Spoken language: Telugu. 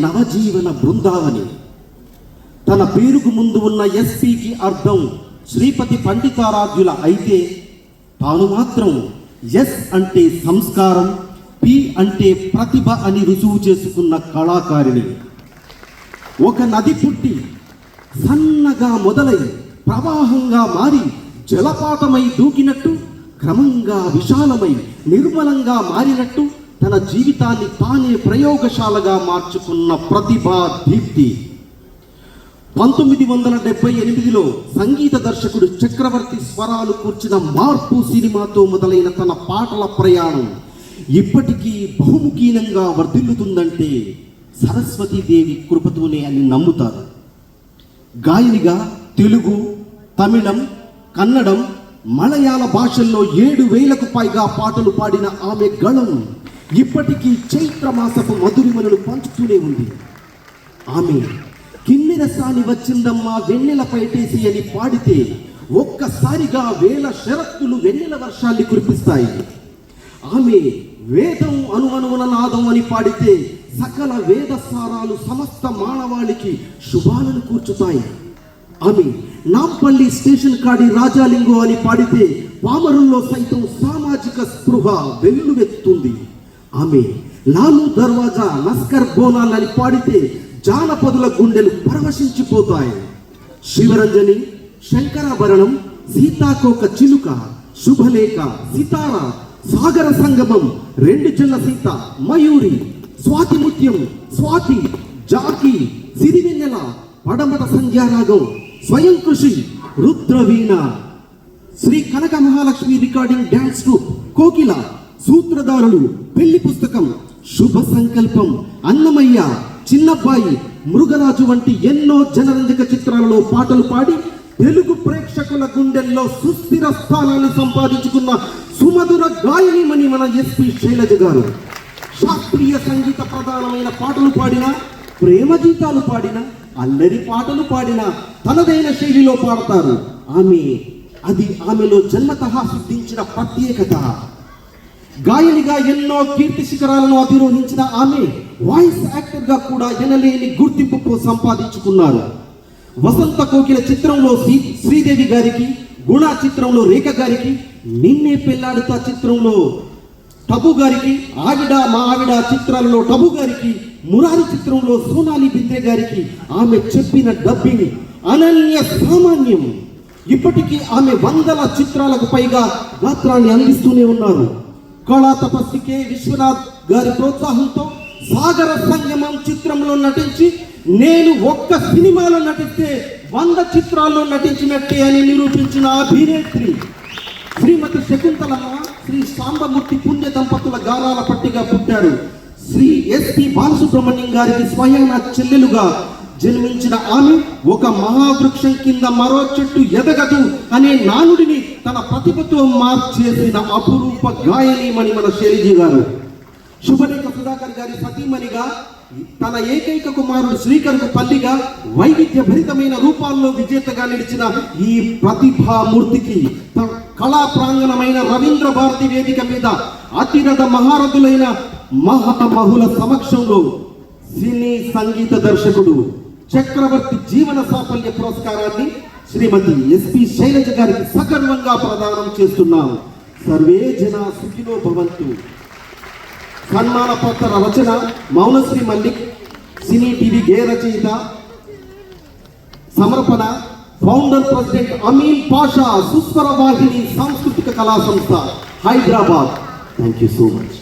నవజీవన బృందావని. తన పేరుకు ముందు ఉన్న ఎస్పీకి అర్థం శ్రీపతి పండితారాధ్యుల అయితే తాను మాత్రం ఎస్ అంటే సంస్కారం, పి అంటే ప్రతిభ అని రుజువు చేసుకున్న కళాకారిణి. ఒక నది పుట్టి సన్నగా మొదలై ప్రవాహంగా మారి జలపాతమై దూకినట్టు, క్రమంగా విశాలమై నిర్మలంగా మారినట్టు తన జీవితాన్ని తానే ప్రయోగశాలగా మార్చుకున్న ప్రతిభా దీప్తి. 1978లో సంగీత దర్శకుడు చక్రవర్తి స్వరాలు కూర్చిన మార్పు సినిమాతో మొదలైన తన పాటల ప్రయాణం ఇప్పటికీ బహుముఖీనంగా వర్ధిల్లుతుందంటే సరస్వతీదేవి కృపతోనే అని నమ్ముతారు. గాయనిగా తెలుగు, తమిళం, కన్నడం, మలయాళ భాషల్లో 7,000కు పైగా పాటలు పాడిన ఆమె గళం ఇప్పటికీ చైత్రమాసపు మధురిమలను పంచుతూనే ఉంది. ఆమె కిన్నెరసాని వచ్చిందమ్మా వెన్నెల పైటేసి అని పాడితే ఒక్కసారిగా 1000 శరత్తులు వెన్నెల వర్షాన్ని కురిపిస్తాయి. ఆమె వేదం అనువనువున నాదం అని పాడితే సకల వేదసారాలు సమస్త మానవాళికి శుభాలను కూర్చుతాయి. ఆమె నాంపల్లి స్టేషన్ కాడి రాజాలింగో అని పాడితే పామరుల్లో సైతం సామాజిక స్పృహ వెల్లువెత్తుంది. ఆమె లాలు దర్వాజా లస్కర్ బోనాల్ అని పాడితే జానపదుల గుండెలు పరవశించిపోతాయి. శివరంజని, శంకరాభరణం, సీతాకోక చిలుక, శుభలేఖ, సితార, సాగర సంగమం, 2 జల్ల సీత, మయూరి, స్వాతి ముత్యం, స్వాతి, జాకి, సిరివెన్నెల, పడమట సంధ్యారాగం, స్వయం కృషి, రుద్రవీణ, శ్రీ కనక మహాలక్ష్మి రికార్డింగ్ డ్యాన్స్ ట్రూప్, కోకిల, సూత్రధారులు, పెళ్లి పుస్తకం, శుభ సంకల్పం, అన్నమయ్య, చిన్నబ్బాయి, మృగరాజు వంటి ఎన్నో జనరంజక చిత్రాలలో పాటలు పాడి తెలుగు ప్రేక్షకుల గుండెల్లో సుస్థిర స్థానాన్ని సంపాదించుకున్న సుమధుర గాయనిమణి మన ఎస్పి శైలజ గారు. శాస్త్రీయ సంగీత ప్రధానమైన పాటలు పాడిన, ప్రేమ గీతాలు పాడిన, అల్లరి పాటలు పాడిన తనదైన శైలిలో పాడతారు. అది ఆమెలో జన్మతహా సిద్ధించిన ప్రత్యేకత. గాయనిగా ఎన్నో కీర్తి శిఖరాలను అధిరోహించిన ఆమె వాయిస్ యాక్టర్గా కూడా ఎనలేని గుర్తింపు సంపాదించుకున్నారు. వసంత కోకిల చిత్రంలో శ్రీదేవి గారికి, గుణ చిత్రంలో రేఖ గారికి, నిన్నే పెళ్లాడుతా చిత్రంలో టబు గారికి, ఆవిడ మా ఆవిడ చిత్రాలలో టబు గారికి, మురారి చిత్రంలో సోనాలి బింద్రే గారికి ఆమె చెప్పిన డబ్బింగ్ అనన్య సామాన్యం. ఇప్పటికీ ఆమె 100 చిత్రాలకు పైగా గాత్రాన్ని అందిస్తూనే ఉన్నారు. కళా తపస్వి కె విశ్వనాథ్ గారి ప్రోత్సాహంతో సాగర సంగమం చిత్రంలో నటించి నేను ఒక్క సినిమాలో నటిస్తే 100 చిత్రాల్లో నటించినట్టే అని నిరూపించిన అభినేత్రి శ్రీమతి శకుంతలమ్మ శ్రీ సాంబమూర్తి పుణ్య దంపతుల గారాల పట్టిగా పుట్టారు. శ్రీ ఎస్పి బాలసుబ్రహ్మణ్యం గారికి స్వయాన చెల్లెలుగా జన్మించిన ఆమె ఒక మహావృక్షం కింద మరో చెట్టు ఎదగదు అనే నానుడిని తన ప్రతిభతో మార్చేసిన అపురూప గాయనిమణి మన శైలజ గారు. శుభలేఖ సుధాకర్ గారి సతీమణిగా, తన ఏకైక కుమారుడు శ్రీకర్కు తల్లిగా వైవిధ్య భరితమైన రూపాల్లో విజేతగా నిలిచిన ఈ ప్రతిభామూర్తికి కళా ప్రాంగణమైన రవీంద్ర భారతి వేదిక మీద అతిరథ మహారథులైన మహామహుల సమక్షంలో సినీ సంగీత దర్శకుడు చక్రవర్తి జీవన సాఫల్య పురస్కారాన్ని శ్రీమతి ఎస్పి శైలజ గారికి సగర్వంగా ప్రదానం చేస్తున్నాం. సర్వే జన సుఖినో భవంతు. సన్మాన పత్ర రచన మౌనశ్రీ మల్లిక్, సినీ టీవీ గేయ రచయిత, సమర్పణ ఫౌండర్ ప్రెసిడెంట్ అమీన్ పాషా, సుస్వర వాహిని సాంస్కృతిక కళా సంస్థ, Hyderabad. Thank you so much.